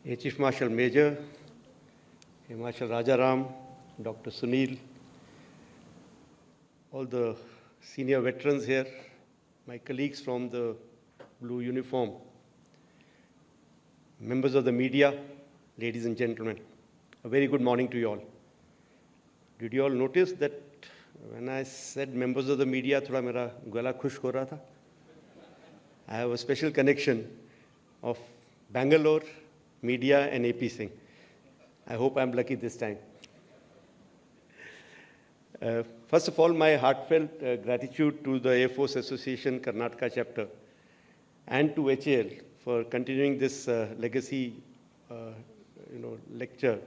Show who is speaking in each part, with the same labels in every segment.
Speaker 1: Air Chief Marshal Major, Air Marshal Rajaram, Dr. Sunil, all the senior veterans here, my colleagues from the blue uniform, members of the media, ladies and gentlemen, a very good morning to you all. Did you all notice that when I said members of the media, thoda mera gala khush ho raha tha? I have a special connection of Bangalore, media and AP Singh. I hope I'm lucky this time. First of all, my heartfelt gratitude to the Air Force Association Karnataka chapter and to HAL for continuing this legacy lecture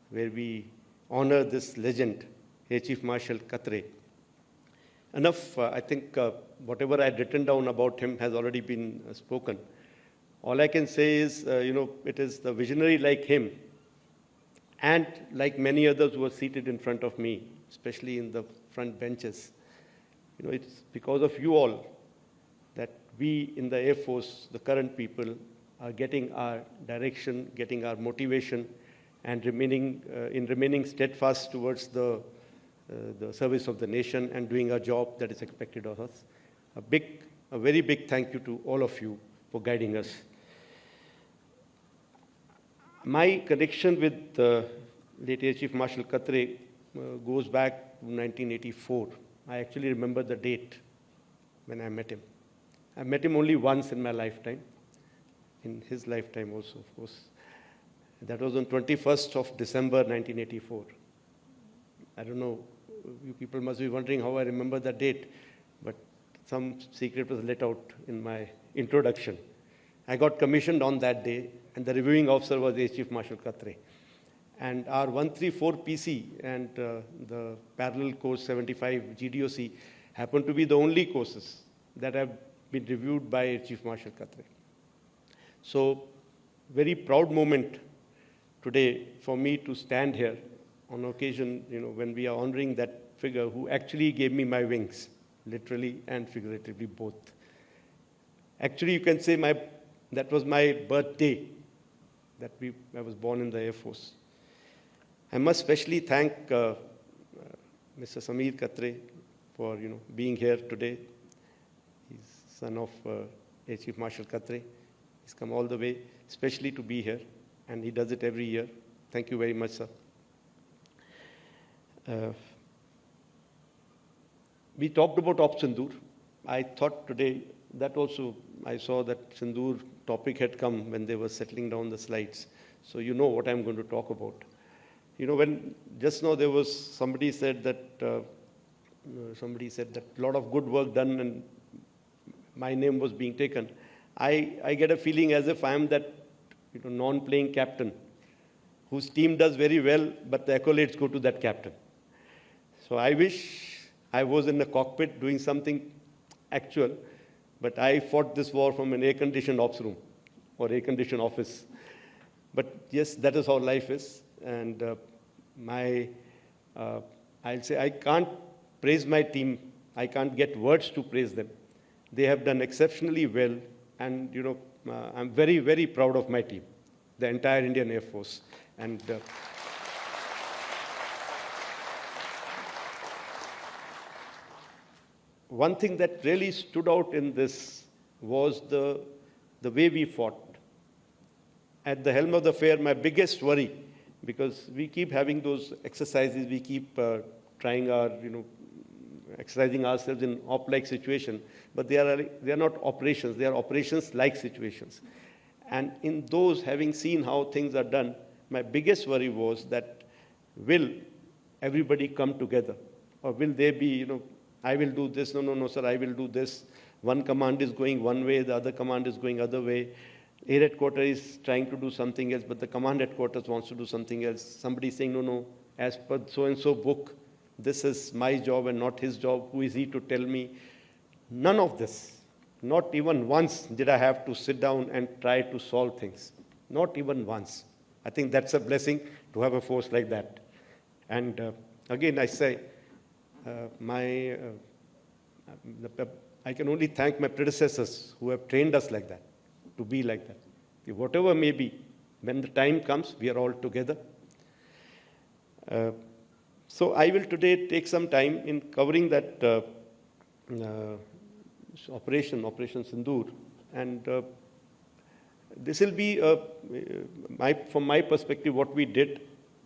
Speaker 1: where we honor this legend, Air Chief Marshal Katre. Enough, I think whatever I had written down about him has already been spoken. All I can say is, it is the visionary like him and like many others who are seated in front of me, especially in the front benches. It's because of you all that we in the Air Force, the current people, are getting our direction, getting our motivation, and remaining steadfast towards the service of the nation and doing our job that is expected of us. A very big thank you to all of you for guiding us. My connection with late Air Chief Marshal Katre goes back to 1984. I actually remember the date when I met him. I met him only once in my lifetime, in his lifetime also, of course. That was on 21st of December, 1984. I don't know, you people must be wondering how I remember that date, but some secret was let out in my introduction. I got commissioned on that day, and the reviewing officer was Air Chief Marshal Katre. And our 134 PC and the parallel course 75 GDOC happened to be the only courses that have been reviewed by Air Chief Marshal Katre. So, very proud moment today for me to stand here on occasion, when we are honoring that figure who actually gave me my wings, literally and figuratively both. Actually, you can say that was my birthday, that I was born in the Air Force. I must especially thank Mr. Samir Katre for being here today. He's son of Air Chief Marshal Katre. He's come all the way, especially to be here, and he does it every year. Thank you very much, sir. We talked about Sindur. I thought today that also, I saw that Sindur topic had come when they were settling down the slides. So you know what I'm going to talk about. When just now there was, somebody said that a lot of good work done and my name was being taken. I get a feeling as if I am that non-playing captain whose team does very well, but the accolades go to that captain. So I wish I was in the cockpit doing something actual, but I fought this war from an air-conditioned ops room or air-conditioned office. But yes, that is how life is. And I'll say I can't praise my team. I can't get words to praise them. They have done exceptionally well. And, I'm very, very proud of my team, the entire Indian Air Force. And one thing that really stood out in this was the way we fought. At the helm of the affair, my biggest worry, because we keep having those exercises, we keep trying our, exercising ourselves in op-like situation, but they are not operations, they are operations-like situations. And in those, having seen how things are done, my biggest worry was that will everybody come together? Or will they be, I will do this, no, sir, I will do this. One command is going one way, the other command is going other way. Air headquarters is trying to do something else, but the command headquarters wants to do something else. Somebody is saying, no, as per so-and-so book, this is my job and not his job. Who is he to tell me? None of this. Not even once did I have to sit down and try to solve things. Not even once. I think that's a blessing to have a force like that. And again, I say, I can only thank my predecessors who have trained us like that, to be like that. Whatever may be, when the time comes, we are all together. So I will today take some time in covering that Operation Sindur, and this will be, from my perspective, what we did,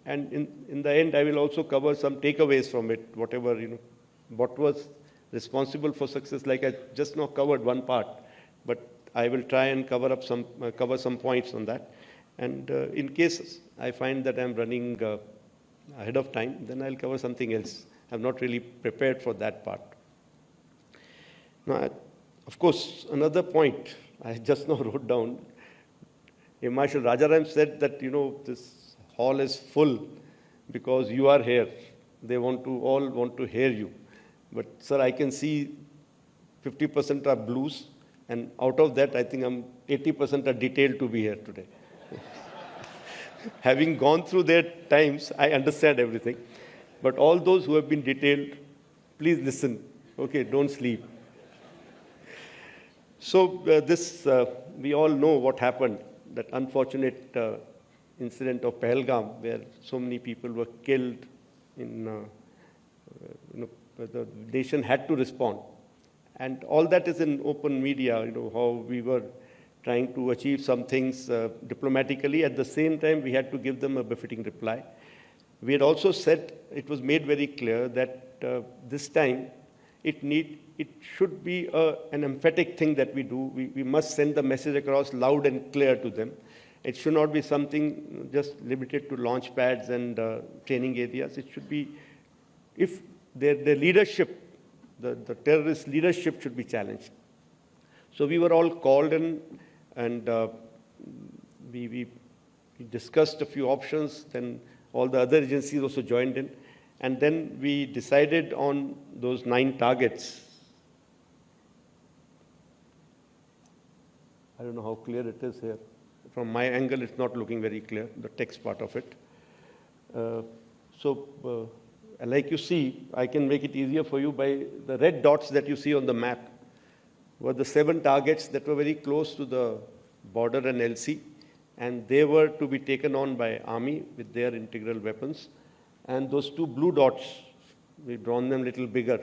Speaker 1: and in the end, I will also cover some takeaways from it, whatever, what was responsible for success. Like I just now covered one part, but I will try and cover some points on that. And in case I find that I'm running ahead of time, then I'll cover something else. I'm not really prepared for that part. Now, of course, another point I just now wrote down. Marshal Rajaram said that, this hall is full because you are here. They all want to hear you. But, sir, I can see 50% are blues, and out of that, I think 80% are detailed to be here today. Having gone through their times, I understand everything. But all those who have been detailed, please listen. Okay, don't sleep. So we all know what happened, that unfortunate incident of Pahalgam, where so many people were killed. The nation had to respond. And all that is in open media, how we were trying to achieve some things diplomatically. At the same time, we had to give them a befitting reply. We had also said, it was made very clear that this time it should be an emphatic thing that we do. We must send the message across loud and clear to them. It should not be something just limited to launch pads and training areas. It should be, if their leadership, the terrorist leadership should be challenged. So we were all called in, and we discussed a few options. Then all the other agencies also joined in. And then we decided on those 9 targets. I don't know how clear it is here. From my angle, it's not looking very clear, the text part of it. Like you see, I can make it easier for you by the red dots that you see on the map were the 7 targets that were very close to the border and LC, and they were to be taken on by Army with their integral weapons. And those 2 blue dots, we've drawn them a little bigger.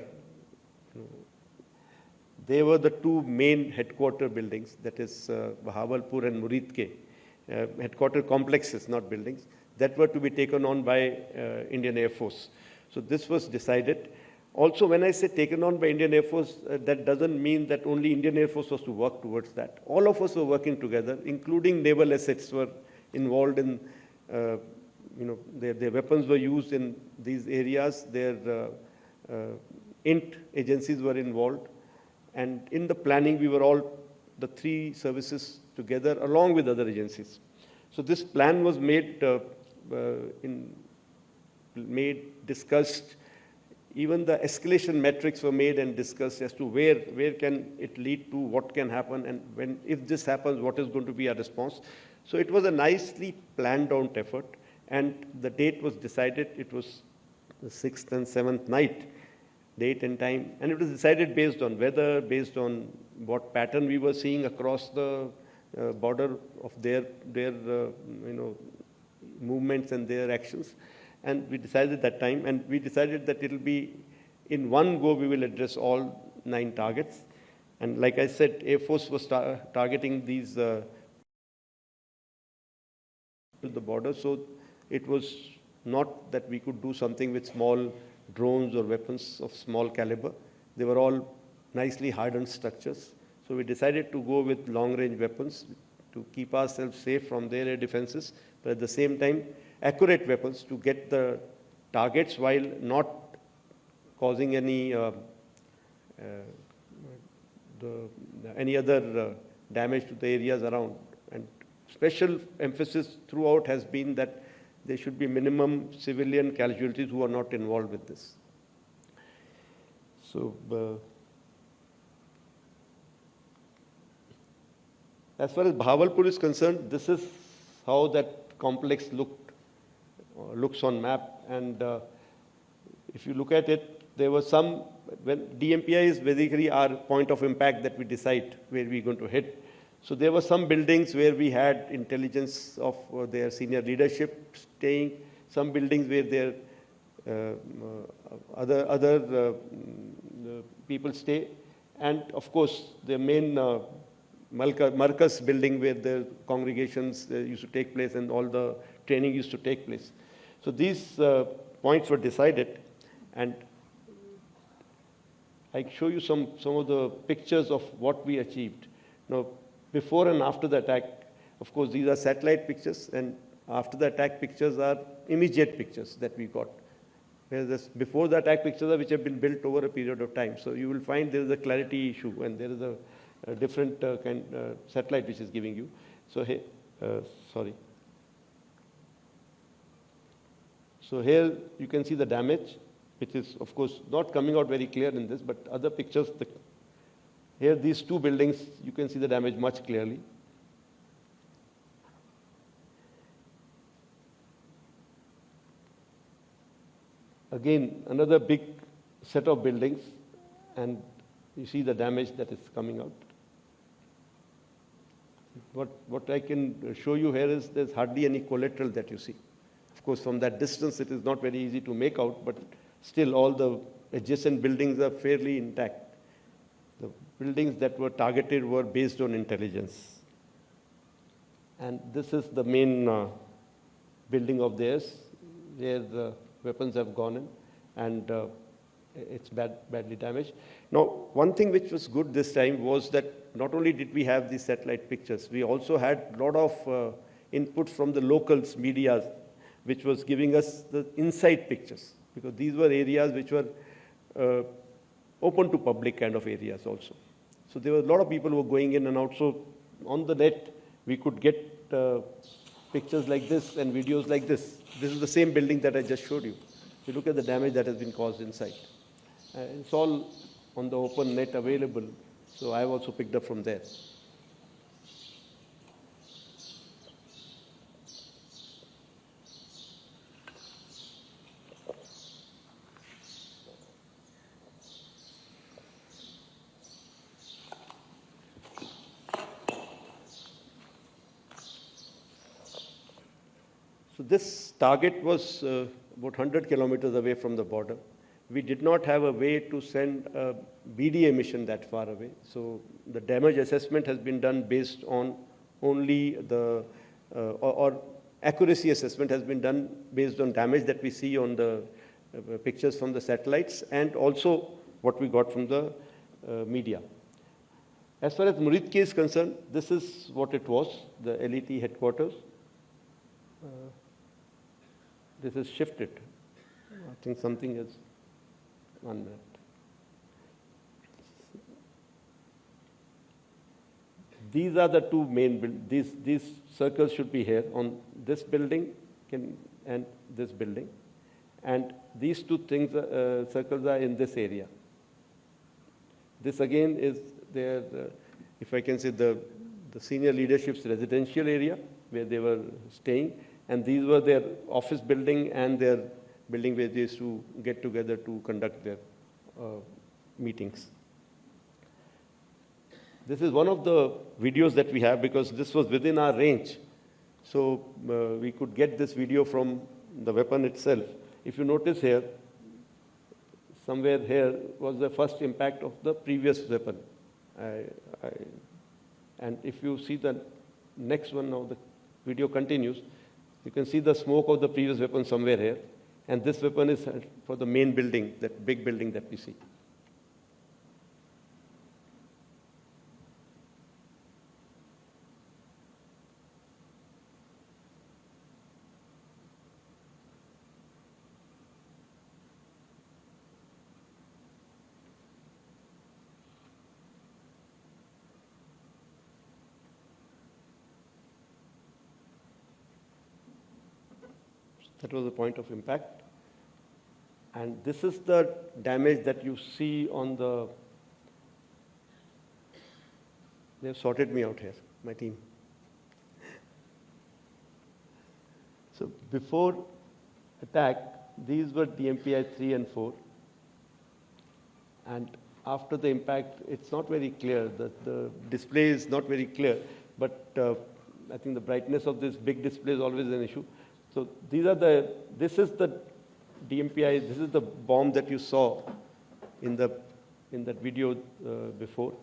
Speaker 1: They were the 2 main headquarter buildings, that is Bahawalpur and Muridke, headquarter complexes, not buildings, that were to be taken on by Indian Air Force. So this was decided. Also, when I say taken on by Indian Air Force, that doesn't mean that only Indian Air Force was to work towards that. All of us were working together, including naval assets were involved in, their weapons were used in these areas. Their INT agencies were involved. And in the planning, we were all, the 3 services together, along with other agencies. So this plan was discussed. Even the escalation metrics were made and discussed as to where can it lead to, what can happen, and if this happens, what is going to be our response. So it was a nicely planned out effort, and the date was decided. It was the 6th and 7th night, date and time, and it was decided based on weather, based on what pattern we were seeing across the border of their movements and their actions. And we decided that time, and we decided that it will be in one go, we will address all 9 targets. And like I said, Air Force was targeting these to the border. So it was not that we could do something with small drones or weapons of small caliber. They were all nicely hardened structures. So we decided to go with long-range weapons to keep ourselves safe from their air defenses, but at the same time, accurate weapons to get the targets while not causing any other damage to the areas around. And special emphasis throughout has been that there should be minimum civilian casualties who are not involved with this. So, as far as Bahawalpur is concerned, this is how that complex looks on map. And if you look at it, there was some, when DMPI is basically our point of impact that we decide where we're going to hit. So there were some buildings where we had intelligence of their senior leadership staying, some buildings where their other people stay, and of course the main Marcus building where the congregations used to take place and all the training used to take place. So these points were decided, and I show you some of the pictures of what we achieved. Now, before and after the attack, of course, these are satellite pictures, and after the attack pictures are immediate pictures that we got. Whereas before the attack pictures are which have been built over a period of time. So you will find there is a clarity issue, and there is a different satellite which is giving you. So here, sorry. So here you can see the damage, which is of course not coming out very clear in this, but other pictures, here these two buildings, you can see the damage much clearly. Again, another big set of buildings, and you see the damage that is coming out. What I can show you here is there's hardly any collateral that you see. Of course, from that distance, it is not very easy to make out, but still all the adjacent buildings are fairly intact. The buildings that were targeted were based on intelligence. And this is the main building of theirs, where the weapons have gone in, and it's badly damaged. Now, one thing which was good this time was that not only did we have these satellite pictures, we also had a lot of input from the locals, media, which was giving us the inside pictures, because these were areas which were open to public kind of areas also. So there were a lot of people who were going in and out. So on the net, we could get pictures like this and videos like this. This is the same building that I just showed you. You look at the damage that has been caused inside. It's all on the open net available, so I've also picked up from there. So this target was about 100 kilometers away from the border. We did not have a way to send a BDA mission that far away. So the damage assessment has been done based on only the, or accuracy assessment has been done based on damage that we see on the pictures from the satellites, and also what we got from the media. As far as Muridke is concerned, this is what it was, the LET headquarters. This is shifted. I think something is, 1 minute. These are the two main, these circles should be here on this building and this building. And these two things, circles are in this area. This again is their, if I can say, the senior leadership's residential area where they were staying. And these were their office building and their building where they used to get together to conduct their meetings. This is one of the videos that we have, because this was within our range. So we could get this video from the weapon itself. If you notice here, somewhere here was the first impact of the previous weapon. And if you see the next one now, the video continues. You can see the smoke of the previous weapon somewhere here. And this weapon is for the main building, that big building that we see. That was the point of impact. And this is the damage that you see on the, they've sorted me out here, my team. So before attack, these were DMPI 3 and 4. And after the impact, it's not very clear. The display is not very clear, but I think the brightness of this big display is always an issue. So this is the DMPI, this is the bomb that you saw in that video before.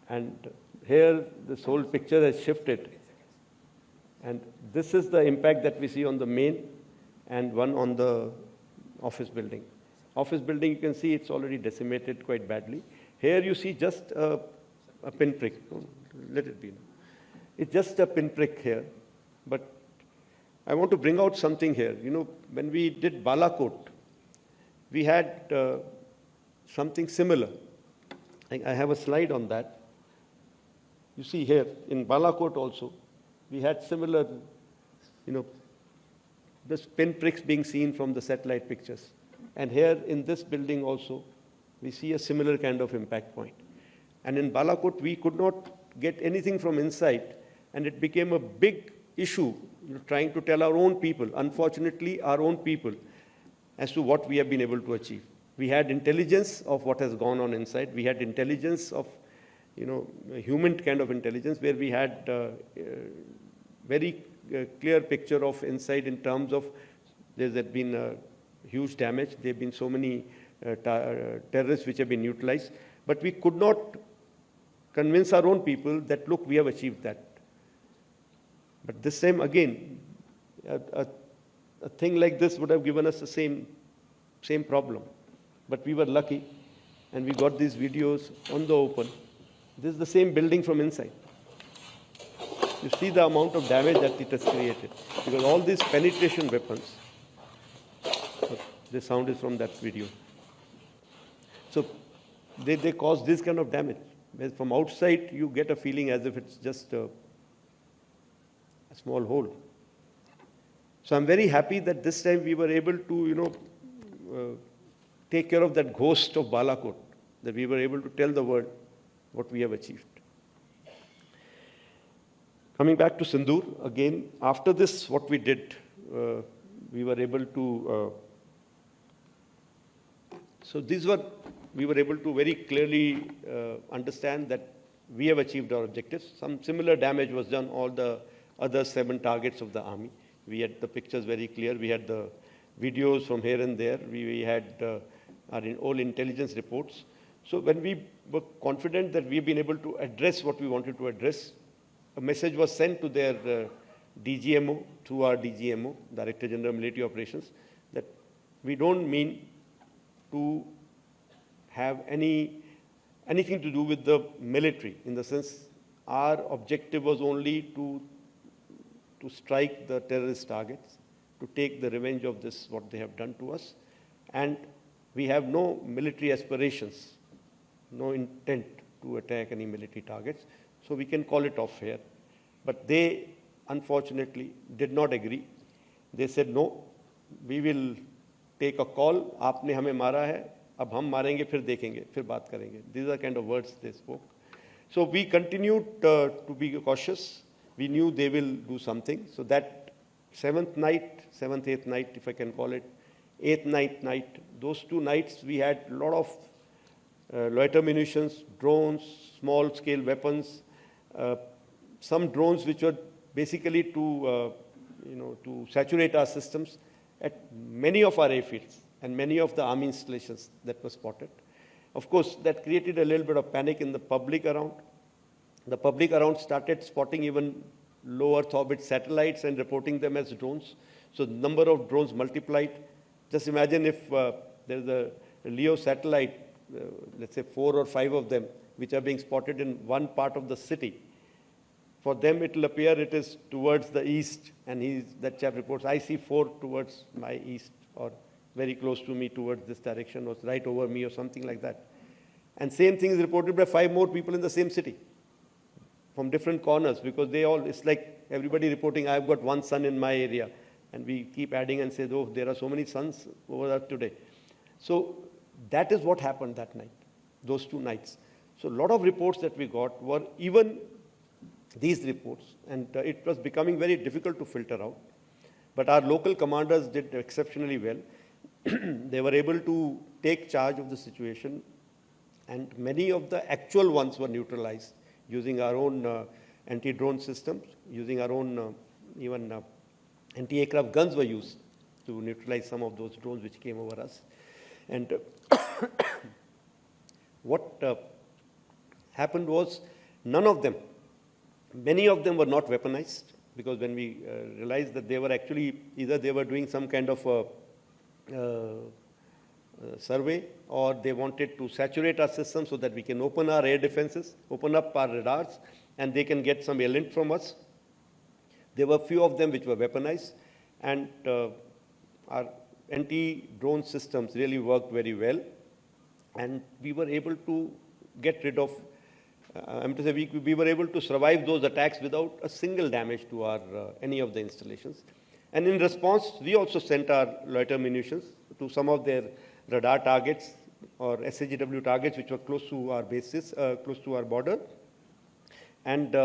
Speaker 1: And here, this whole picture has shifted. And this is the impact that we see on the main and one on the office building. Office building, you can see it's already decimated quite badly. Here you see just a pinprick. Let it be. It's just a pinprick here. But I want to bring out something here. You know, when we did Balakot, we had something similar. I have a slide on that. You see here, in Balakot also, we had similar, you know, this pinpricks being seen from the satellite pictures. And here in this building also, we see a similar kind of impact point. And in Balakot, we could not get anything from inside, and it became a big issue, you know, trying to tell our own people, unfortunately our own people, as to what we have been able to achieve. We had intelligence of what has gone on inside. We had intelligence of, you know, a human kind of intelligence, where we had very clear picture of inside in terms of there had been huge damage. There have been so many terrorists which have been utilized. But we could not convince our own people that, look, we have achieved that. But this time, again, a thing like this would have given us the same problem. But we were lucky, and we got these videos on the open. This is the same building from inside. You see the amount of damage that it has created, because all these penetration weapons, the sound is from that video. So they cause this kind of damage. Whereas from outside, you get a feeling as if it's just a small hole. So I'm very happy that this time we were able to, you know, take care of that ghost of Balakot, that we were able to tell the world what we have achieved. Coming back to Sindur, again, after this, what we did, we were able to, we were able to very clearly understand that we have achieved our objectives. Some similar damage was done all the other 7 targets of the army. We had the pictures very clear. We had the videos from here and there. We had all intelligence reports. So when we were confident that we've been able to address what we wanted to address, a message was sent to their DGMO, through our DGMO, Director General Military Operations, that we don't mean to have anything to do with the military, in the sense our objective was only to strike the terrorist targets, to take the revenge of this, what they have done to us. And we have no military aspirations, no intent to attack any military targets. So we can call it off here. But they, unfortunately, did not agree. They said, no, we will take a call. आपने हमें मारा है, अब हम मारेंगे, फिर देखेंगे, फिर बात करेंगे. These are kind of words they spoke. So we continued to be cautious. We knew they will do something. So that 7th, 8th night, if I can call it, 8th, 9th night, those 2 nights we had a lot of loiter munitions, drones, small-scale weapons, some drones which were basically to saturate our systems at many of our airfields and many of the army installations that were spotted. Of course, that created a little bit of panic in the public around. The public around started spotting even low Earth orbit satellites and reporting them as drones. So the number of drones multiplied. Just imagine if there's a LEO satellite, let's say 4 or 5 of them, which are being spotted in one part of the city. For them, it will appear it is towards the east, and that chap reports, I see 4 towards my east, or very close to me towards this direction, or right over me, or something like that. And same thing is reported by 5 more people in the same city, from different corners, because it's like everybody reporting, I've got 1 sun in my area. And we keep adding and say, oh, there are so many suns over there today. So that is what happened that night, those 2 nights. So a lot of reports that we got were even these reports, and it was becoming very difficult to filter out. But our local commanders did exceptionally well. They were able to take charge of the situation And many of the actual ones were neutralized using our own anti-drone systems, using our own even anti-aircraft guns were used to neutralize some of those drones which came over us. And what happened was none of them, many of them were not weaponized, because when we realized that they were actually, either they were doing some kind of survey, or they wanted to saturate our system so that we can open our air defenses, open up our radars, and they can get some airlift from us. There were few of them which were weaponized, and our anti-drone systems really worked very well, and we were able to get rid of, we were able to survive those attacks without a single damage to our any of the installations. And in response, we also sent our loiter munitions to some of their radar targets or SAGW targets which were close to our bases, close to our border. And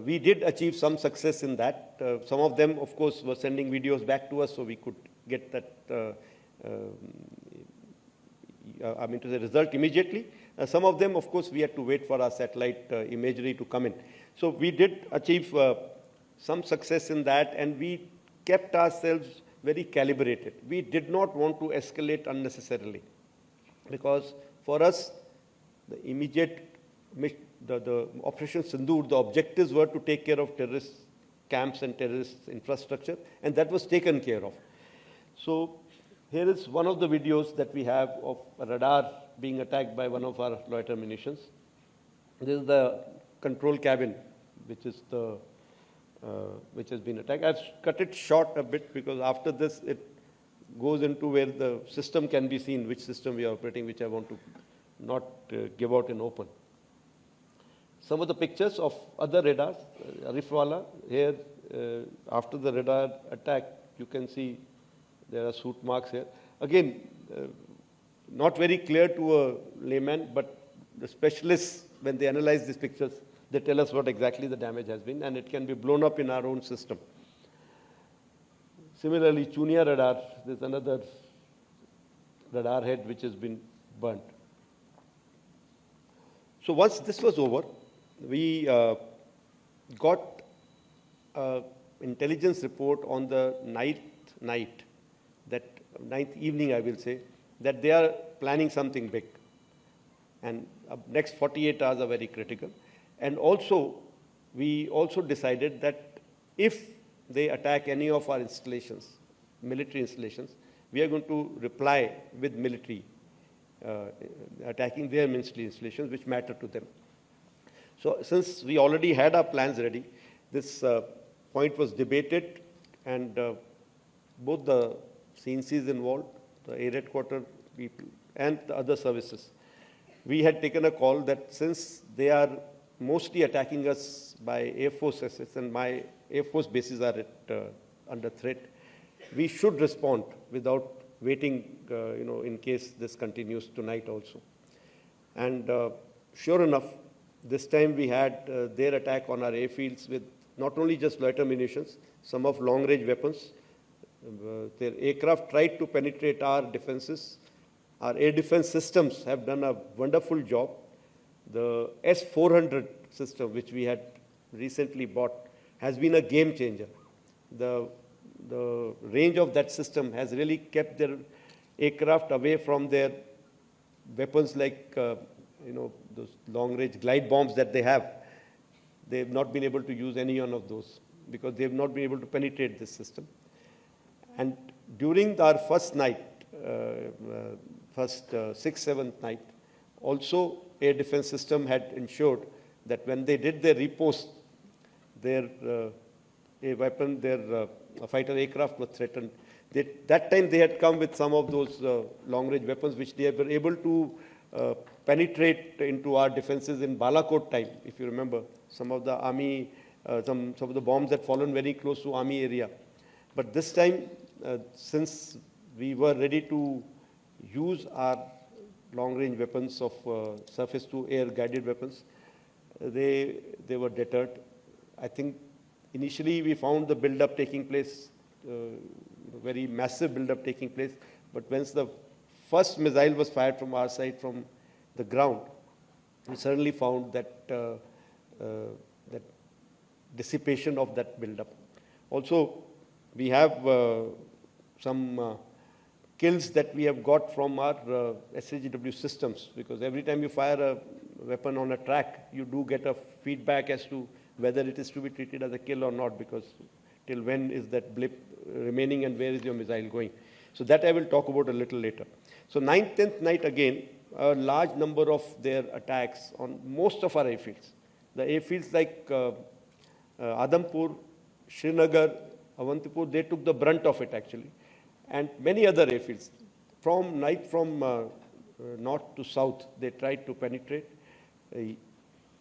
Speaker 1: we did achieve some success in that. Some of them, of course, were sending videos back to us, so we could get that, to the result immediately. Some of them, of course, we had to wait for our satellite imagery to come in. So we did achieve some success in that, and we kept ourselves very calibrated. We did not want to escalate unnecessarily, because for us, the immediate, the Operation Sindur, the objectives were to take care of terrorist camps and terrorist infrastructure, and that was taken care of. So here is one of the videos that we have of a radar being attacked by one of our loiter munitions. This is the control cabin, which is the which has been attacked. I've cut it short a bit because after this it goes into where the system can be seen, which system we are operating, which I want to not give out in open. Some of the pictures of other radars, Arifwala, here after the radar attack, you can see there are soot marks here. Again, not very clear to a layman, but the specialists, when they analyze these pictures, they tell us what exactly the damage has been, and it can be blown up in our own system. Similarly, Chunia radar, there's another radar head which has been burnt. So once this was over, we got an intelligence report on the ninth evening, I will say, that they are planning something big. And next 48 hours are very critical. And also, we also decided that if they attack any of our installations, military installations, we are going to reply with military, attacking their military installations, which matter to them. So since we already had our plans ready, this point was debated, and both the CNCs involved, the air headquarters people, and the other services, we had taken a call that since they are mostly attacking us by Air Force assets, and my Air Force bases are under threat, we should respond without waiting, in case this continues tonight also. And sure enough, this time we had their attack on our airfields with not only just loiter munitions, some of long-range weapons. Their aircraft tried to penetrate our defenses. Our air defense systems have done a wonderful job. The S-400 system, which we had recently bought, has been a game changer. The range of that system has really kept their aircraft away from their weapons like, those long-range glide bombs that they have. They've not been able to use any one of those because they've not been able to penetrate this system. And during our first night, sixth, seventh night, also air defense system had ensured that when they did their repost, their fighter aircraft was threatened. That time they had come with some of those long-range weapons which they were able to penetrate into our defenses in Balakot time, if you remember. Some of the army, some of the bombs had fallen very close to army area. But this time, since we were ready to use our long-range weapons of surface-to-air guided weapons, they were deterred. I think initially we found the build-up taking place, very massive build-up taking place. But once the first missile was fired from our side from the ground, we certainly found that that dissipation of that buildup. Also, we have some kills that we have got from our SAGW systems, because every time you fire a weapon on a track, you do get a feedback as to whether it is to be treated as a kill or not, because till when is that blip remaining and where is your missile going. So that I will talk about a little later. So 9th, 10th night again, a large number of their attacks on most of our airfields. The airfields like Adampur, Srinagar, Avantipur, they took the brunt of it actually. And many other airfields. From north to south, they tried to penetrate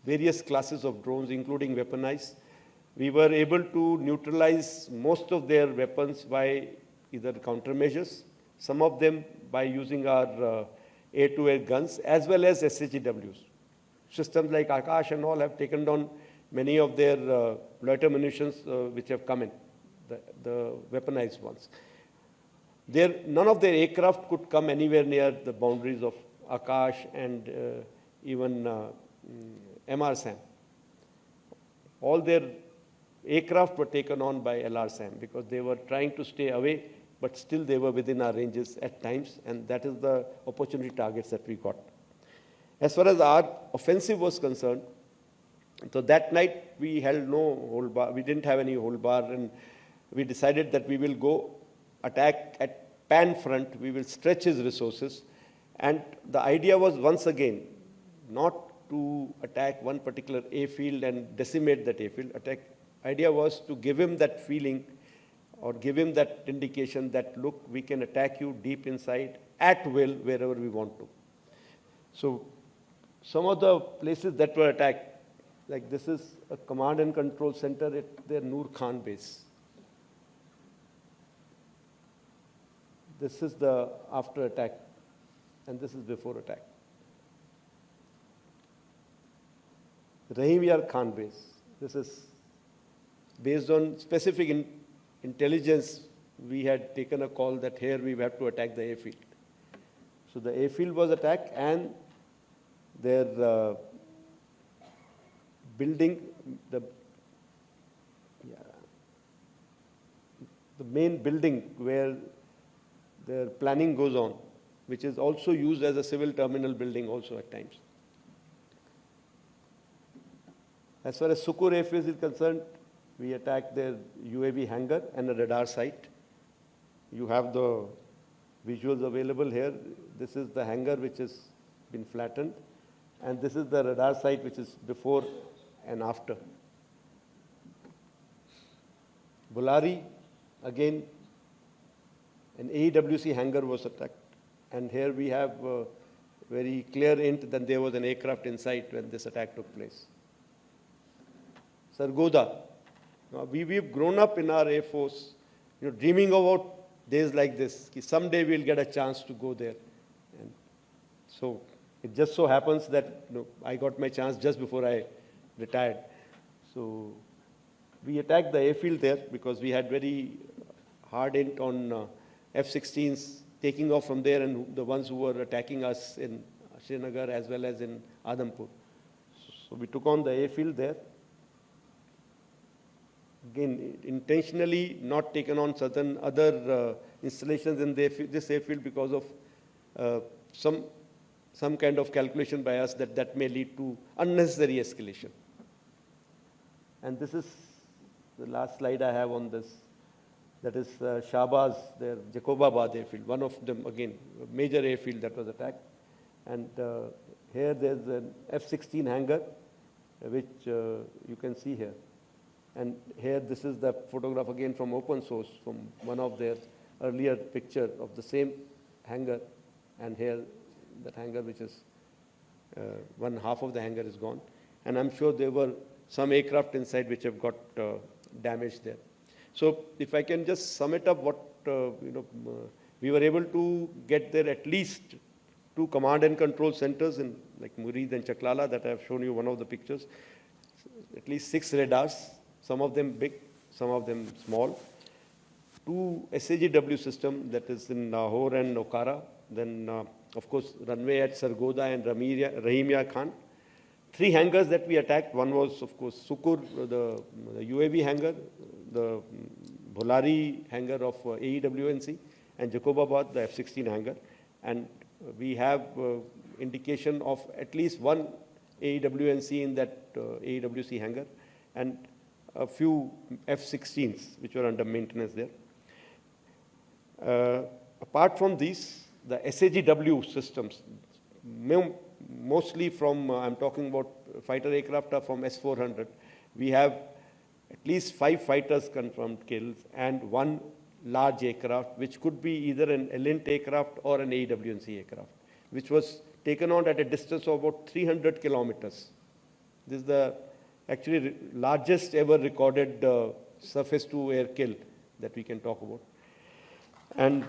Speaker 1: various classes of drones, including weaponized. We were able to neutralize most of their weapons by either countermeasures, some of them by using our air-to-air guns, as well as SAGWs. Systems like Akash and all have taken down many of their loiter munitions which have come in, the weaponized ones. None of their aircraft could come anywhere near the boundaries of Akash and even MRSAM. All their aircraft were taken on by LRSAM because they were trying to stay away, but still they were within our ranges at times, and that is the opportunity targets that we got. As far as our offensive was concerned, so that night we held no hold bar, we didn't have any hold bar, and we decided that we will go attack at Pan front, we will stretch his resources. And the idea was, once again, not to attack one particular airfield and decimate that airfield. Idea was to give him that feeling or give him that indication that, look, we can attack you deep inside at will wherever we want to. So some of the places that were attacked, like this is a command and control center at their Noor Khan base. This is the after attack, and this is before attack. Rahim Yar Khan base. This is based on specific intelligence. We had taken a call that here we have to attack the airfield. So the airfield was attacked, and their building, the main building where their planning goes on, which is also used as a civil terminal building also at times. As far as Sukur airfield is concerned, we attacked their UAV hangar and a radar site. You have the visuals available here. This is the hangar which has been flattened, and this is the radar site which is before and after. Bulari, again, an AEWC hangar was attacked, and here we have very clear hint that there was an aircraft inside when this attack took place. Sargodha. Now, we've grown up in our Air Force, dreaming about days like this. Someday we'll get a chance to go there. And so it just so happens that I got my chance just before I retired. So we attacked the airfield there because we had very hard hint on F-16s taking off from there, and the ones who were attacking us in Srinagar as well as in Adampur. So we took on the airfield there. Again, intentionally not taken on certain other installations in this airfield because of some kind of calculation by us that may lead to unnecessary escalation. And this is the last slide I have on this. That is Shahbaz, their Jacobabad airfield, one of them, again, a major airfield that was attacked. And here there's an F-16 hangar, which you can see here. And here, this is the photograph again from open source, from one of their earlier picture of the same hangar. And here, that hangar, which is one half of the hangar is gone. And I'm sure there were some aircraft inside which have got damaged there. So if I can just sum it up, what we were able to get there at least 2 command and control centers in like Murid and Chaklala that I have shown you one of the pictures. At least 6 radars, some of them big, some of them small. 2 SAGW system that is in Nahor and Okara, then of course, runway at Sargodha and Rahimia Khan. 3 hangars that we attacked. One was, of course, Sukur, the UAV hangar, the Bholari hangar of AEWNC, and Jacobabad, the F-16 hangar. And we have indication of at least one AEWNC in that AEWC hangar, and a few F-16s which were under maintenance there. Apart from these, the SAGW systems, mostly from, I'm talking about fighter aircraft are from S-400. We have at least 5 fighters confirmed kills and 1 large aircraft, which could be either an Elint aircraft or an AWNC aircraft, which was taken on at a distance of about 300 kilometers. This is the actually largest ever recorded surface-to-air kill that we can talk about. And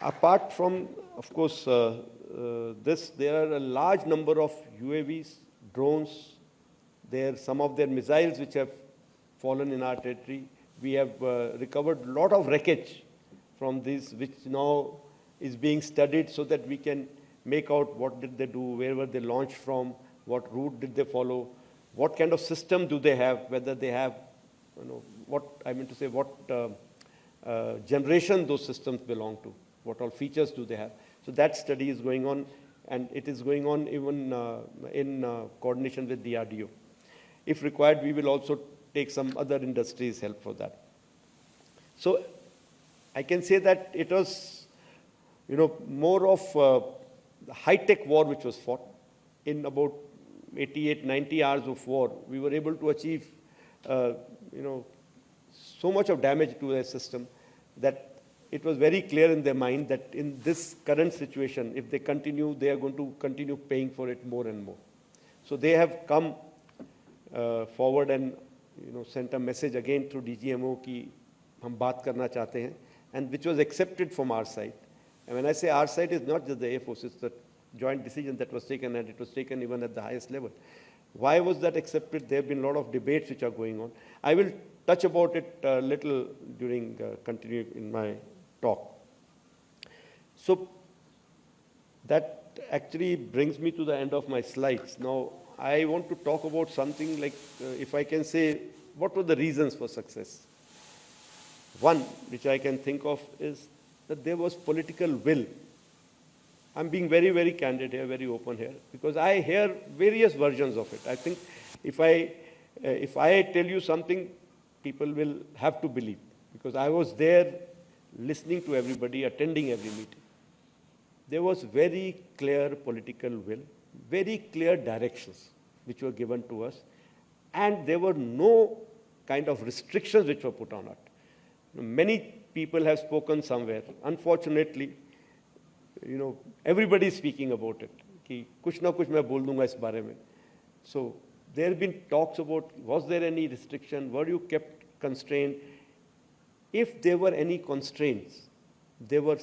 Speaker 1: apart from, of course, this, there are a large number of UAVs, drones. There are some of their missiles which have fallen in our territory. We have recovered a lot of wreckage from this, which now is being studied so that we can make out what did they do, where were they launched from, what route did they follow, what kind of system do they have, whether they have, what I mean to say, what generation those systems belong to, what all features do they have. So that study is going on, and it is going on even in coordination with DRDO. If required, we will also take some other industries' help for that. So I can say that it was, more of the high-tech war which was fought. In about 88, 90 hours of war, we were able to achieve, so much of damage to their system that it was very clear in their mind that in this current situation, if they continue, they are going to continue paying for it more and more. So they have come forward and sent a message again through DGMO कि हम बात करना चाहते हैं, and which was accepted from our side. And when I say our side, it's not just the Air Force, it's the joint decision that was taken, and it was taken even at the highest level. Why was that accepted? There have been a lot of debates which are going on. I will touch about it a little during continuing in my talk. So that actually brings me to the end of my slides. Now, I want to talk about something like, if I can say, what were the reasons for success? One, which I can think of, is that there was political will. I'm being very, very candid here, very open here, because I hear various versions of it. I think if I tell you something, people will have to believe, because I was there listening to everybody, attending every meeting. There was very clear political will, very clear directions which were given to us, and there were no kind of restrictions which were put on it. Many people have spoken somewhere. Unfortunately, everybody is speaking about it. कि कुछ ना कुछ मैं बोल दूंगा इस बारे में. So there have been talks about, was there any restriction? Were you kept constrained? If there were any constraints, they were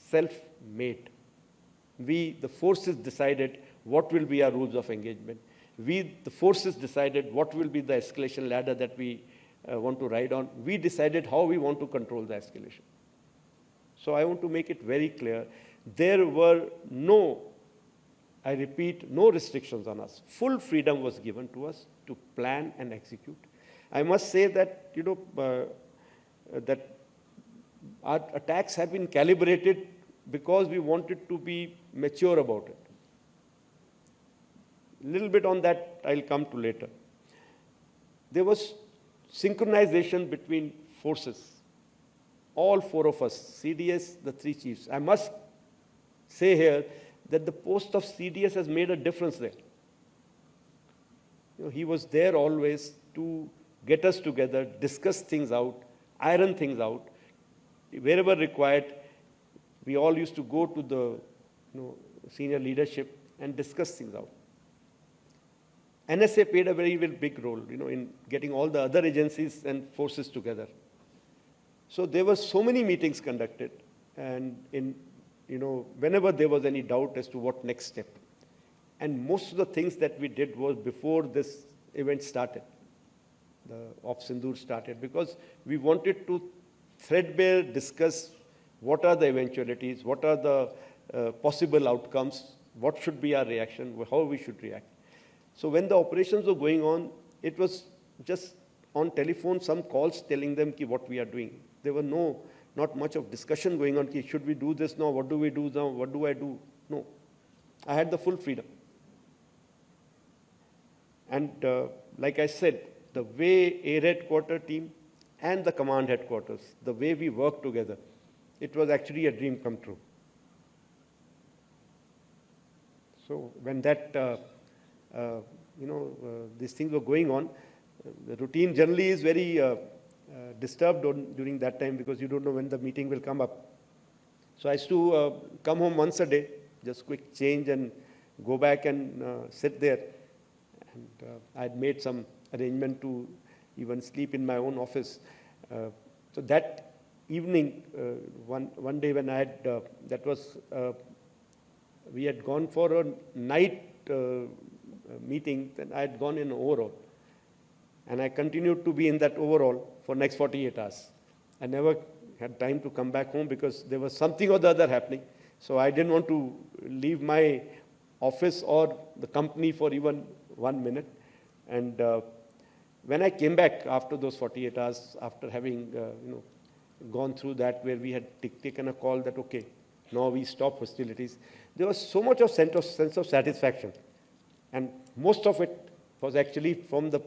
Speaker 1: self-made. We, the forces, decided what will be our rules of engagement. We, the forces, decided what will be the escalation ladder that we want to ride on. We decided how we want to control the escalation. So I want to make it very clear. There were no, I repeat, no restrictions on us. Full freedom was given to us to plan and execute. I must say that, that our attacks have been calibrated because we wanted to be mature about it. A little bit on that I'll come to later. There was synchronization between forces. All 4 of us, CDS, the 3 chiefs. I must say here that the post of CDS has made a difference there. He was there always to get us together, discuss things out, iron things out. Wherever required, we all used to go to the senior leadership and discuss things out. NSA played a very, very big role, in getting all the other agencies and forces together. So there were so many meetings conducted, and whenever there was any doubt as to what next step. And most of the things that we did was before this event started, the Sindur started, because we wanted to threadbare discuss what are the eventualities, what are the possible outcomes, what should be our reaction, how we should react. So when the operations were going on, it was just on telephone, some calls telling them what we are doing. There were not much of discussion going on, should we do this now, what do we do now, what do I do? No, I had the full freedom. And like I said, the way Air Headquarters team and the command headquarters, the way we worked together, it was actually a dream come true. So when that, these things were going on, the routine generally is very disturbed during that time because you don't know when the meeting will come up. So I used to come home once a day, just quick change and go back and sit there. And I had made some arrangement to even sleep in my own office. So that evening, one day when I had, we had gone for a night meeting, then I had gone in overall. And I continued to be in that overall for next 48 hours. I never had time to come back home because there was something or the other happening. So I didn't want to leave my office or the company for even 1 minute. And when I came back after those 48 hours, after having gone through that, where we had taken a call that, okay, now we stop hostilities, there was so much of sense of satisfaction. And most of it was actually from the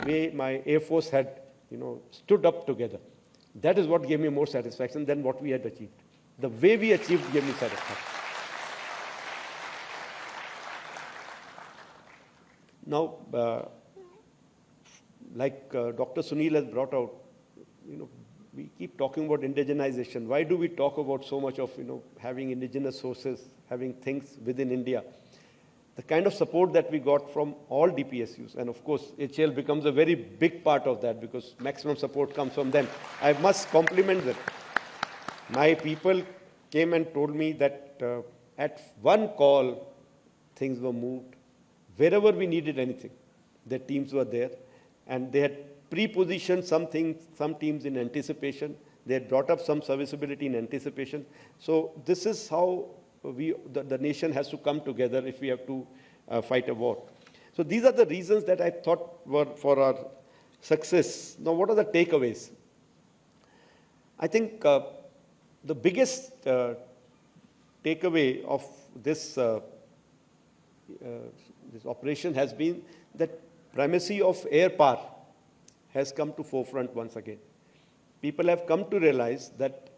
Speaker 1: way my Air Force had stood up together. That is what gave me more satisfaction than what we had achieved. The way we achieved gave me satisfaction. Now, like Dr. Sunil has brought out, we keep talking about indigenization. Why do we talk about so much of having indigenous sources, having things within India? The kind of support that we got from all DPSUs, and of course, HAL becomes a very big part of that because maximum support comes from them. I must compliment them. My people came and told me that at one call, things were moved. Wherever we needed anything, their teams were there, and they had pre-positioned some teams in anticipation. They had brought up some serviceability in anticipation. So this is how the nation has to come together if we have to fight a war. So these are the reasons that I thought were for our success. Now, what are the takeaways? I think the biggest takeaway of this operation has been that primacy of air power has come to forefront once again. People have come to realize that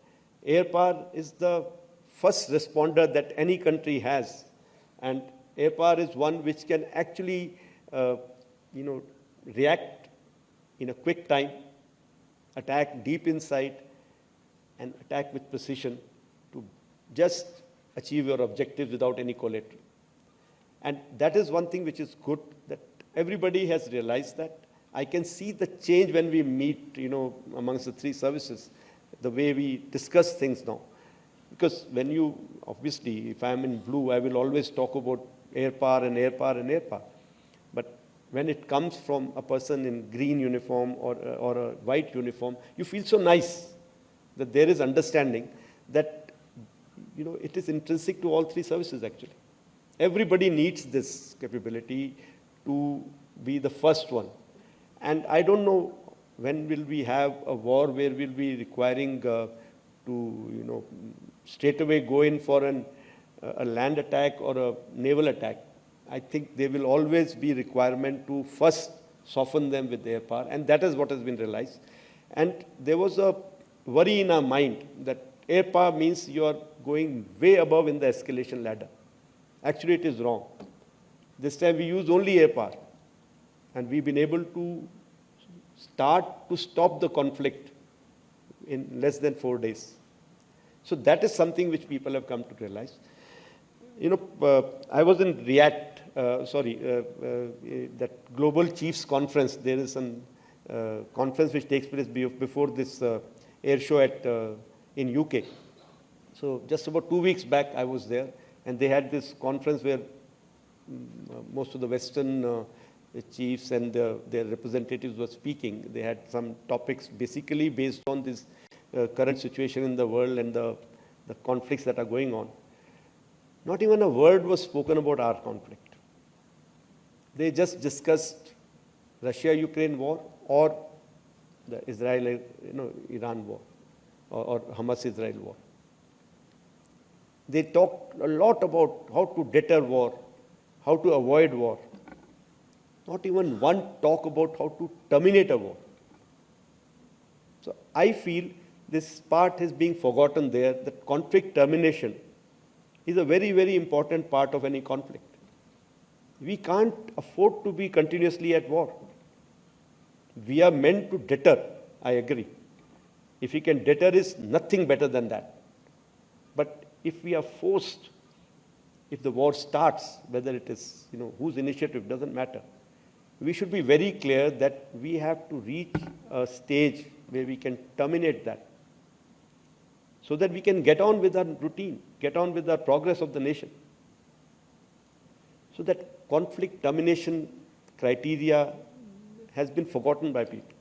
Speaker 1: air power is the first responder that any country has, and air power is one which can actually, react in a quick time, attack deep inside, and attack with precision to just achieve your objectives without any collateral. And that is one thing which is good, that everybody has realized that. I can see the change when we meet, amongst the three services, the way we discuss things now. Because when obviously, if I'm in blue, I will always talk about air power and air power and air power. But when it comes from a person in green uniform or a white uniform, you feel so nice that there is understanding that, it is intrinsic to all three services actually. Everybody needs this capability to be the first one. And I don't know when will we have a war where we'll be requiring to, straight away go in for a land attack or a naval attack. I think there will always be requirement to first soften them with air power, and that is what has been realized. And there was a worry in our mind that air power means you are going way above in the escalation ladder. Actually, it is wrong. This time we used only air power, and we've been able to start to stop the conflict in less than 4 days. So that is something which people have come to realize. I was in Riyadh, that Global Chiefs Conference. There is a conference which takes place before this air show in UK. So just about 2 weeks back, I was there, and they had this conference where most of the Western chiefs and their representatives were speaking. They had some topics basically based on this current situation in the world and the the conflicts that are going on, not even a word was spoken about our conflict. They just discussed Russia-Ukraine war or the Israel-Iran war or Hamas-Israel war. They talked a lot about how to deter war, how to avoid war. Not even one talk about how to terminate a war. So I feel this part is being forgotten there, that conflict termination is a very, very important part of any conflict. We can't afford to be continuously at war. We are meant to deter, I agree. If we can deter, is nothing better than that. But if we are forced, if the war starts, whether it is, whose initiative, doesn't matter. We should be very clear that we have to reach a stage where we can terminate that, so that we can get on with our routine, get on with our progress of the nation. So that conflict termination criteria has been forgotten by people.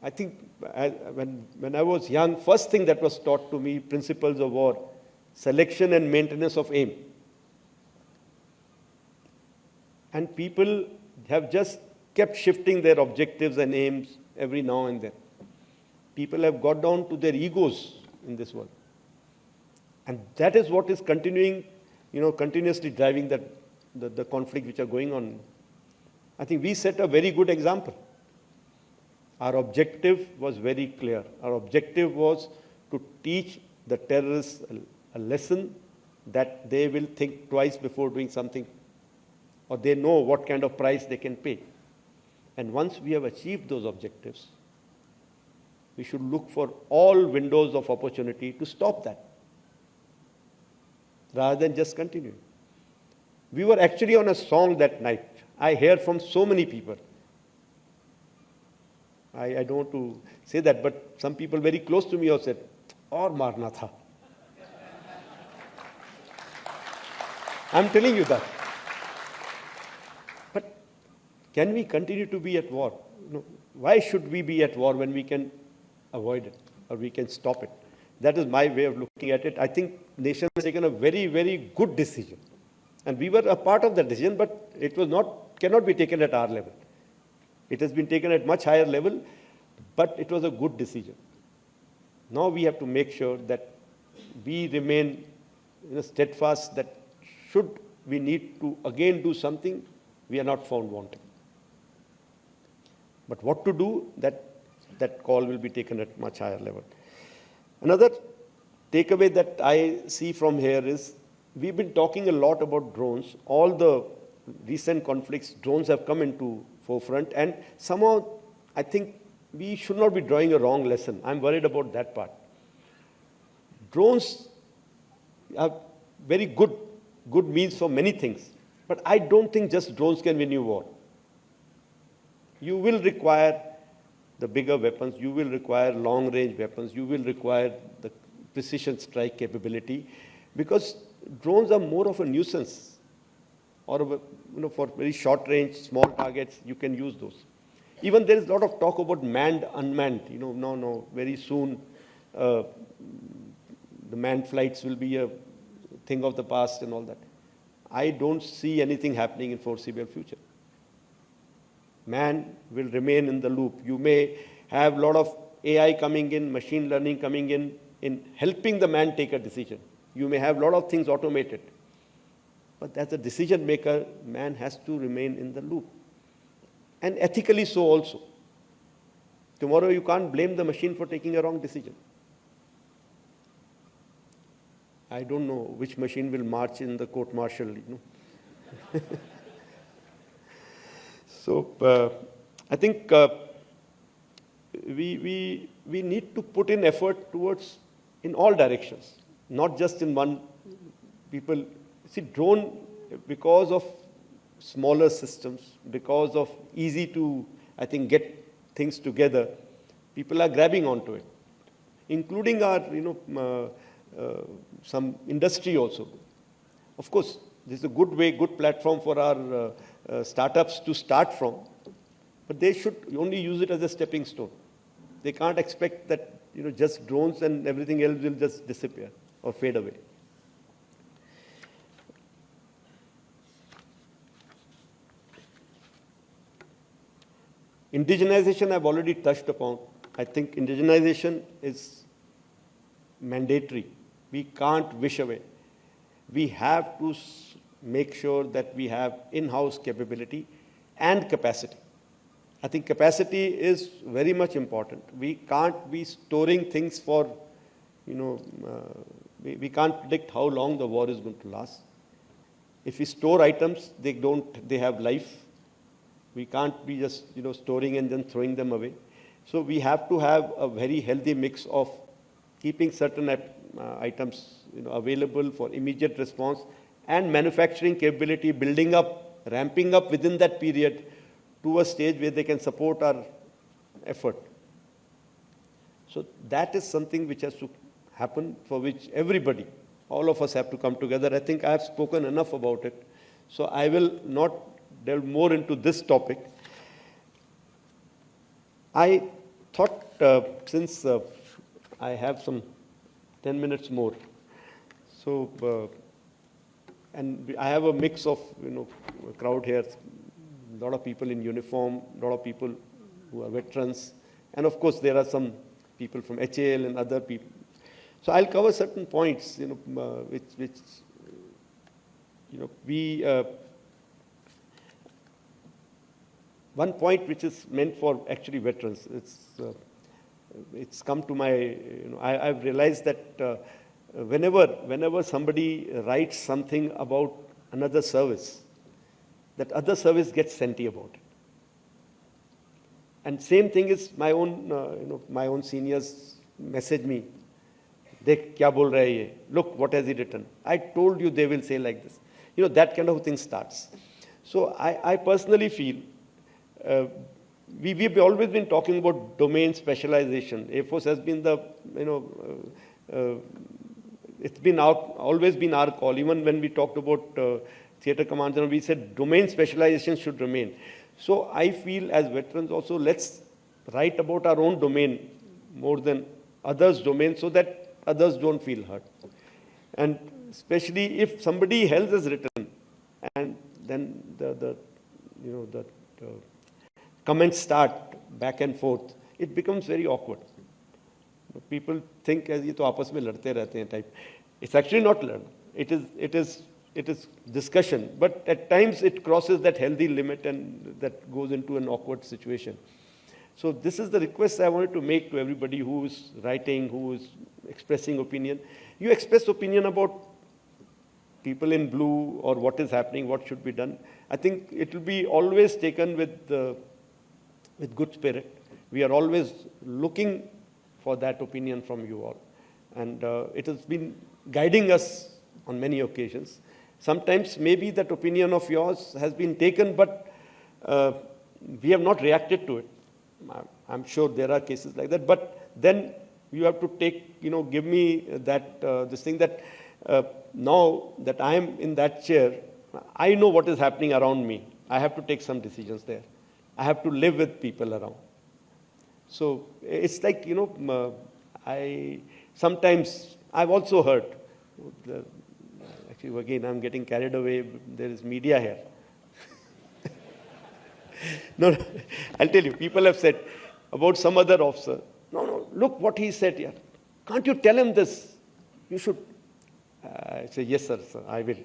Speaker 1: I think when I was young, first thing that was taught to me, principles of war, selection and maintenance of aim. And people have just kept shifting their objectives and aims every now and then. People have got down to their egos in this world. And that is what is continuing, continuously driving the conflict which are going on. I think we set a very good example. Our objective was very clear. Our objective was to teach the terrorists a lesson that they will think twice before doing something, or they know what kind of price they can pay. And once we have achieved those objectives, we should look for all windows of opportunity to stop that, rather than just continue. We were actually on a song that night. I hear from so many people. I don't want to say that, but some people very close to me have said, "Aur marna tha." I'm telling you that. But can we continue to be at war? Why should we be at war when we can avoid it or we can stop it? That is my way of looking at it. I think the nation has taken a very, very good decision. And we were a part of that decision, but it was cannot be taken at our level. It has been taken at much higher level, but it was a good decision. Now we have to make sure that we remain steadfast, that should we need to again do something, we are not found wanting. But what to do, that call will be taken at much higher level. Another takeaway that I see from here is, we've been talking a lot about drones. All the recent conflicts, drones have come into forefront, and somehow I think we should not be drawing a wrong lesson. I'm worried about that part. Drones are very good means for many things, but I don't think just drones can win you war. You will require the bigger weapons, you will require long-range weapons, you will require the precision strike capability, because drones are more of a nuisance. Or for very short range, small targets, you can use those. Even there is a lot of talk about manned, unmanned. No, very soon the manned flights will be a thing of the past and all that. I don't see anything happening in foreseeable future. Man will remain in the loop. You may have a lot of AI coming in, machine learning coming in helping the man take a decision. You may have a lot of things automated. But as a decision maker, man has to remain in the loop. And ethically so also. Tomorrow you can't blame the machine for taking a wrong decision. I don't know which machine will march in the court-martial, So I think we need to put in effort towards, in all directions, not just in one. People see drone, because of smaller systems, because of easy to, I think, get things together, people are grabbing onto it, including our, some industry also. Of course, this is a good platform for our startups to start from, but they should only use it as a stepping stone. They can't expect that, just drones and everything else will just disappear or fade away. Indigenization I've already touched upon. I think indigenization is mandatory. We can't wish away. We have to make sure that we have in-house capability and capacity. I think capacity is very much important. We can't be storing things for, we can't predict how long the war is going to last. If we store items, they have life. We can't be just, storing and then throwing them away. So we have to have a very healthy mix of keeping certain items, available for immediate response and manufacturing capability, building up, ramping up within that period to a stage where they can support our effort. So that is something which has to happen, for which everybody, all of us have to come together. I think I have spoken enough about it. So I will not delve more into this topic. I thought, since I have some 10 minutes more, so, and I have a mix of, crowd here, a lot of people in uniform, a lot of people who are veterans, and of course there are some people from HAL and other people. So I'll cover certain points, which we, one point which is meant for actually veterans, it's come to my, I've realized that whenever somebody writes something about another service, that other service gets senti about it. And same thing is my own seniors message me, "Dekh kya bol raha hai ye? Look, what has he written? I told you they will say like this." That kind of thing starts. So I personally feel, we've always been talking about domain specialization. Air Force has been the, it's been always been our call. Even when we talked about theatre command general, we said domain specialization should remain. So I feel as veterans also, let's write about our own domain more than others' domain, so that others don't feel hurt. And especially if somebody else has written, and then the comments start back and forth, it becomes very awkward. People think as ye to aapas mein ladte rehte hain type. It's actually not learn. It is discussion, but at times it crosses that healthy limit and that goes into an awkward situation. So this is the request I wanted to make to everybody who is writing, who is expressing opinion. You express opinion about people in blue or what is happening, what should be done. I think it will be always taken with good spirit. We are always looking for that opinion from you all. And it has been guiding us on many occasions. Sometimes maybe that opinion of yours has been taken, but we have not reacted to it. I'm sure there are cases like that. But then you have to take, give me that, this thing that now that I am in that chair, I know what is happening around me. I have to take some decisions there. I have to live with people around. So it's like, sometimes I've also heard, actually again I'm getting carried away, there is media here. No, I'll tell you, people have said about some other officer, no, look what he said here. Can't you tell him this? You should. I say, yes, sir, I will.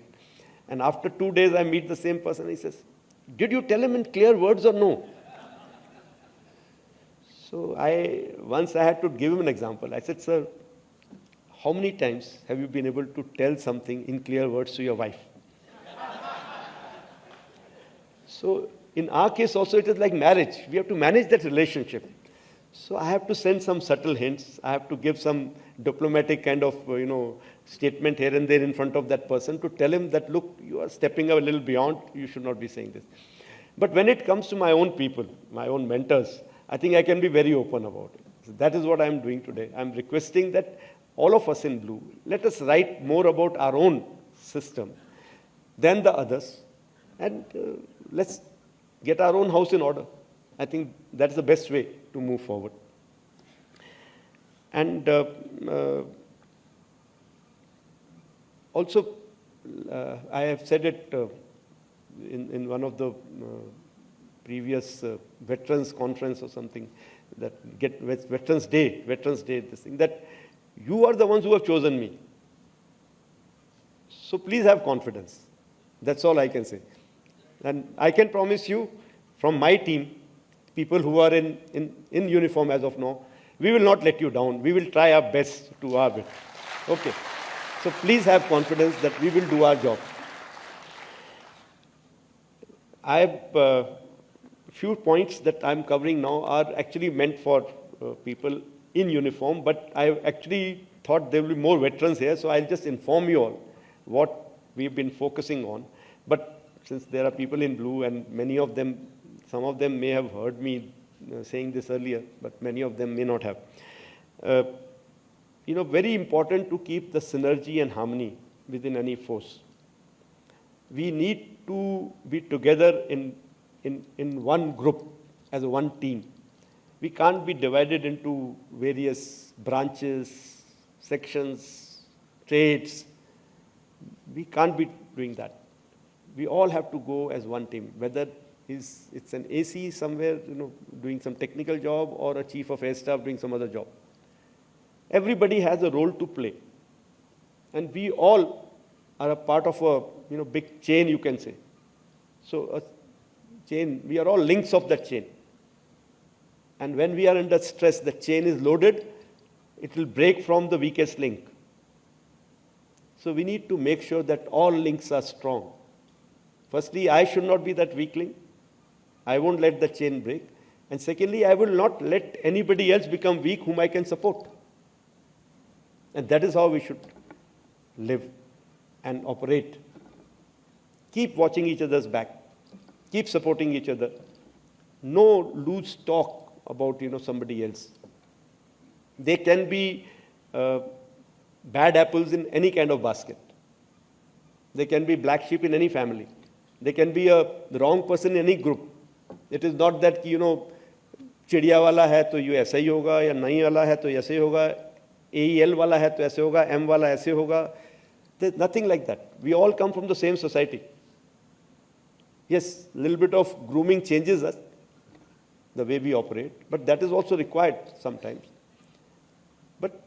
Speaker 1: And after 2 days, I meet the same person. He says, did you tell him in clear words or no? So once I had to give him an example. I said, sir, how many times have you been able to tell something in clear words to your wife? So in our case also, it is like marriage. We have to manage that relationship. So I have to send some subtle hints. I have to give some diplomatic kind of, statement here and there in front of that person to tell him that, look, you are stepping a little beyond. You should not be saying this. But when it comes to my own people, my own mentors, I think I can be very open about it. So that is what I'm doing today. I'm requesting that all of us in blue, let us write more about our own system than the others. And let's get our own house in order. I think that's the best way to move forward. And also, I have said it in one of the previous veterans conference or something, that get Veterans Day, this thing, that you are the ones who have chosen me. So please have confidence. That's all I can say. And I can promise you, from my team, people who are in uniform as of now, we will not let you down. We will try our best to our bit. Okay. So please have confidence that we will do our job. I have few points that I'm covering now are actually meant for people in uniform, but I actually thought there will be more veterans here, so I'll just inform you all what we've been focusing on. But since there are people in blue, and many of them, some of them may have heard me saying this earlier, but many of them may not have. Very important to keep the synergy and harmony within any force. We need to be together in one group, as one team. We can't be divided into various branches, sections, trades. We can't be doing that. We all have to go as one team, whether it's an AC somewhere, doing some technical job, or a chief of air staff doing some other job. Everybody has a role to play. And we all are a part of a big chain, you can say. So a chain, we are all links of that chain. And when we are under stress, the chain is loaded, it will break from the weakest link. So we need to make sure that all links are strong. Firstly, I should not be that weak link. I won't let the chain break. And secondly, I will not let anybody else become weak whom I can support. And that is how we should live and operate. Keep watching each other's back. Keep supporting each other. No loose talk about somebody else. There can be bad apples in any kind of basket. There can be black sheep in any family. There can be the wrong person in any group. It is not that चिड़िया वाला है तो ये ऐसा ही होगा, या नहीं वाला है तो ऐसे ही होगा, AEL वाला है तो ऐसे होगा, M वाला ऐसे होगा. There's nothing like that. We all come from the same society. Yes, a little bit of grooming changes us, the way we operate, but that is also required sometimes. But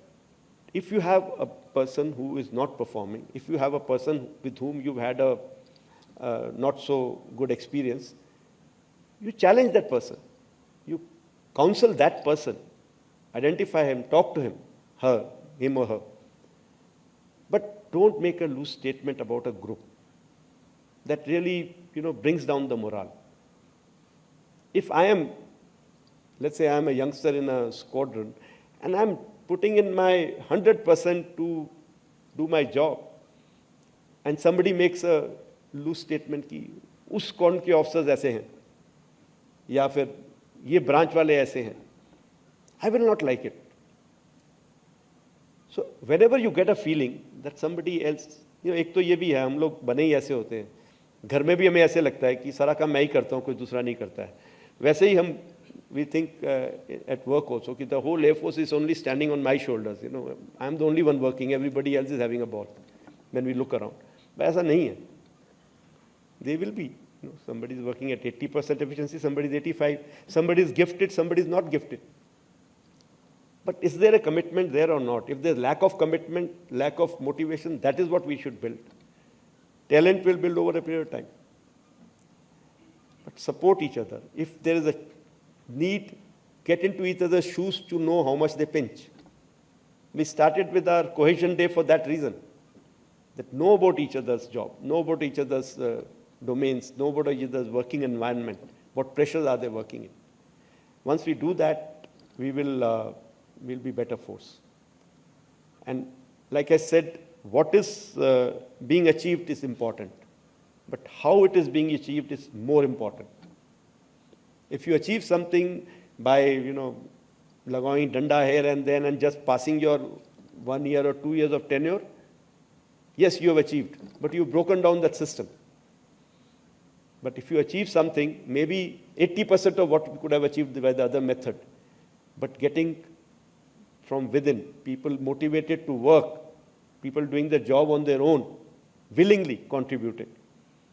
Speaker 1: if you have a person who is not performing, if you have a person with whom you've had a not so good experience, you challenge that person. You counsel that person. Identify him, talk to him, him or her. But don't make a loose statement about a group. That really, brings down the morale. If I am, let's say I am a youngster in a squadron, and I'm putting in my 100% to do my job, and somebody makes a loose statement कि उस squadron के officers ऐसे हैं, या फिर ये branch वाले ऐसे हैं, I will not like it. So whenever you get a feeling that somebody else, एक तो ये भी है, हम लोग बने ही ऐसे होते हैं, घर में भी हमें ऐसे लगता है कि सारा काम मैं ही करता हूँ, कोई दूसरा नहीं करता है. वैसे ही हम we think at work also कि the whole Air Force is only standing on my shoulders. I am the only one working, everybody else is having a ball when we look around. but ऐसा नहीं है. They will be. Somebody is working at 80% efficiency, somebody is 85, somebody is gifted, somebody is not gifted. But is there a commitment there or not? If there's lack of commitment, lack of motivation, that is what we should build. Talent will build over a period of time. But support each other. If there is a need, get into each other's shoes to know how much they pinch. We started with our cohesion day for that reason. That know about each other's job, know about each other's domains, know about each other's working environment, what pressures are they working in. Once we do that, we will we'll be better force. And like I said, what is being achieved is important, but how it is being achieved is more important. If you achieve something by, लगाएं डंडा here and then and just passing your 1 year or 2 years of tenure, yes, you have achieved, but you've broken down that system. But if you achieve something, maybe 80% of what we could have achieved by the other method, but getting from within, people motivated to work, people doing the job on their own, willingly contributed,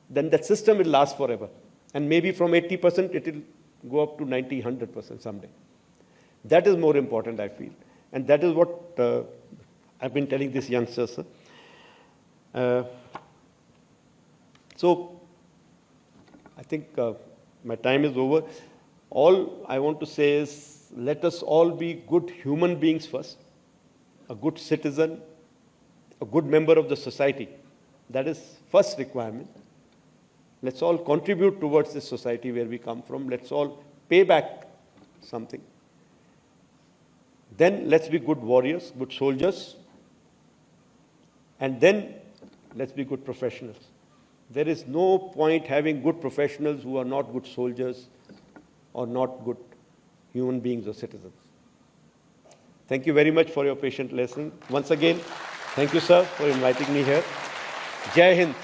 Speaker 1: then that system will last forever. And maybe from 80%, it will go up to 90, 100% someday. That is more important, I feel. And that is what I've been telling these youngsters. So I think my time is over. All I want to say is, let us all be good human beings first, a good citizen, a good member of the society. That is first requirement. Let's all contribute towards this society where we come from. Let's all pay back something. Then let's be good warriors, good soldiers. And then let's be good professionals. There is no point having good professionals who are not good soldiers or not good human beings or citizens. Thank you very much for your patient listening. Once again, thank you, sir, for inviting me here. Jai Hind.